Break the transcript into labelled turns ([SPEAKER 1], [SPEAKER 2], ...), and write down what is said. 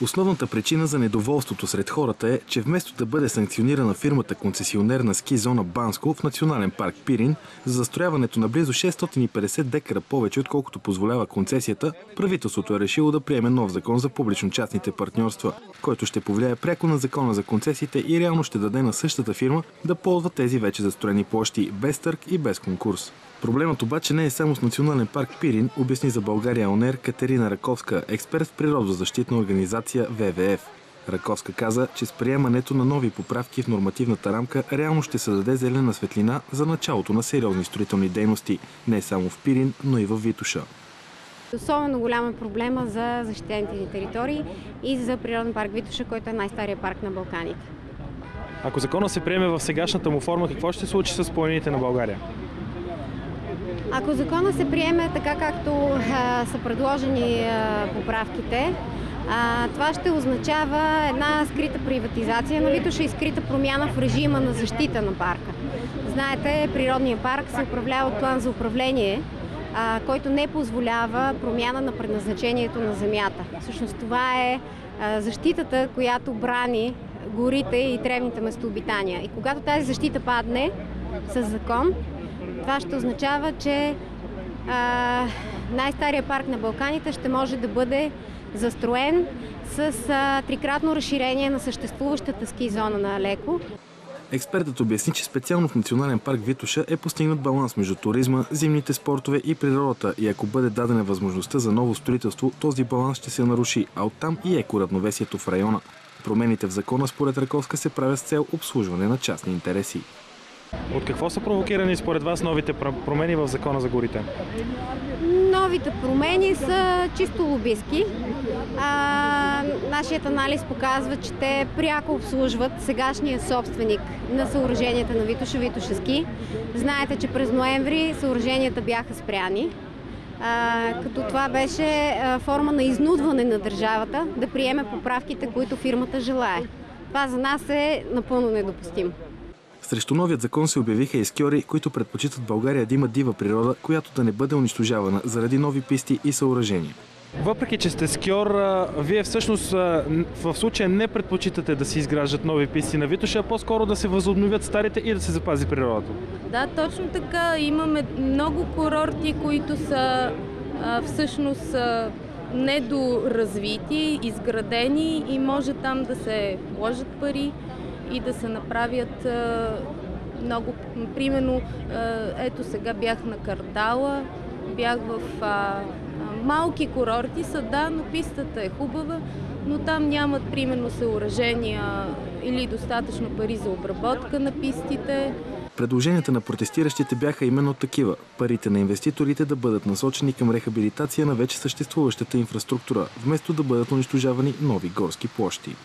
[SPEAKER 1] Основната причина за недоволството сред хората е, че вместо да бъде санкционирана фирмата концесионер на ски зона Банско в национален парк Пирин за застрояването на близо 650 декара повече, отколкото позволява концесията, правителството е решило да приеме нов закон за публично-частните партньорства, който ще повлияе пряко на закона за концесиите и реално ще даде на същата фирма да ползва тези вече застроени площи без търг и без конкурс. Проблемът обаче не е само с национален парк Пирин, обясни за България ОНЕР Катерина Раковска, експерт в природозащитна организация ВВФ. Раковска каза, че с приемането на нови поправки в нормативната рамка реално ще се даде зелена светлина за началото на сериозни строителни дейности, не само в Пирин, но и в Витоша.
[SPEAKER 2] Особено голям е проблема за защитените ни територии и за природен парк Витоша, който е най-стария парк на Балканите.
[SPEAKER 3] Ако закона се приеме в сегашната му форма, какво ще се случи с планините на България?
[SPEAKER 2] Ако закона се приеме така, както са предложени поправките, това ще означава една скрита приватизация на Витоша и скрита промяна в режима на защита на парка. Знаете, природният парк се управлява от план за управление, който не позволява промяна на предназначението на земята. Всъщност това е защитата, която брани горите и тревните местообитания. И когато тази защита падне със закон, това ще означава, че най-стария парк на Балканите ще може да бъде застроен с трикратно разширение на съществуващата ски зона на Алеко.
[SPEAKER 1] Експертът обясни, че специално в национален парк Витоша е постигнат баланс между туризма, зимните спортове и природата и ако бъде дадена възможността за ново строителство, този баланс ще се наруши, а оттам и екоравновесието в района. Промените в закона според Раковска се правят с цел обслужване на частни интереси.
[SPEAKER 3] От какво са провокирани според вас новите промени в закона за горите?
[SPEAKER 2] Новите промени са чисто лобистки. Нашият анализ показва, че те пряко обслужват сегашния собственик на съоръженията на Витоша, Витоша ски. Знаете, че през ноември съоръженията бяха спряни, като това беше форма на изнудване на държавата да приеме поправките, които фирмата желае. Това за нас е напълно недопустимо.
[SPEAKER 1] Срещу новият закон се обявиха и скиори, които предпочитат България да има дива природа, която да не бъде унищожавана заради нови писти и съоръжения.
[SPEAKER 3] Въпреки че сте скиор, вие всъщност в случая не предпочитате да се изграждат нови писти на Витоша, а по-скоро да се възобновят старите и да се запази природата.
[SPEAKER 4] Да, точно така. Имаме много курорти, които са всъщност недоразвити, изградени и може там да се вложат пари и да се направят много. Примерно, ето сега бях на Картала, бях в малки курорти са, да, но пистата е хубава, но там нямат примерно съоръжения или достатъчно пари за обработка на пистите.
[SPEAKER 1] Предложенията на протестиращите бяха именно такива. Парите на инвеститорите да бъдат насочени към рехабилитация на вече съществуващата инфраструктура, вместо да бъдат унищожавани нови горски площи.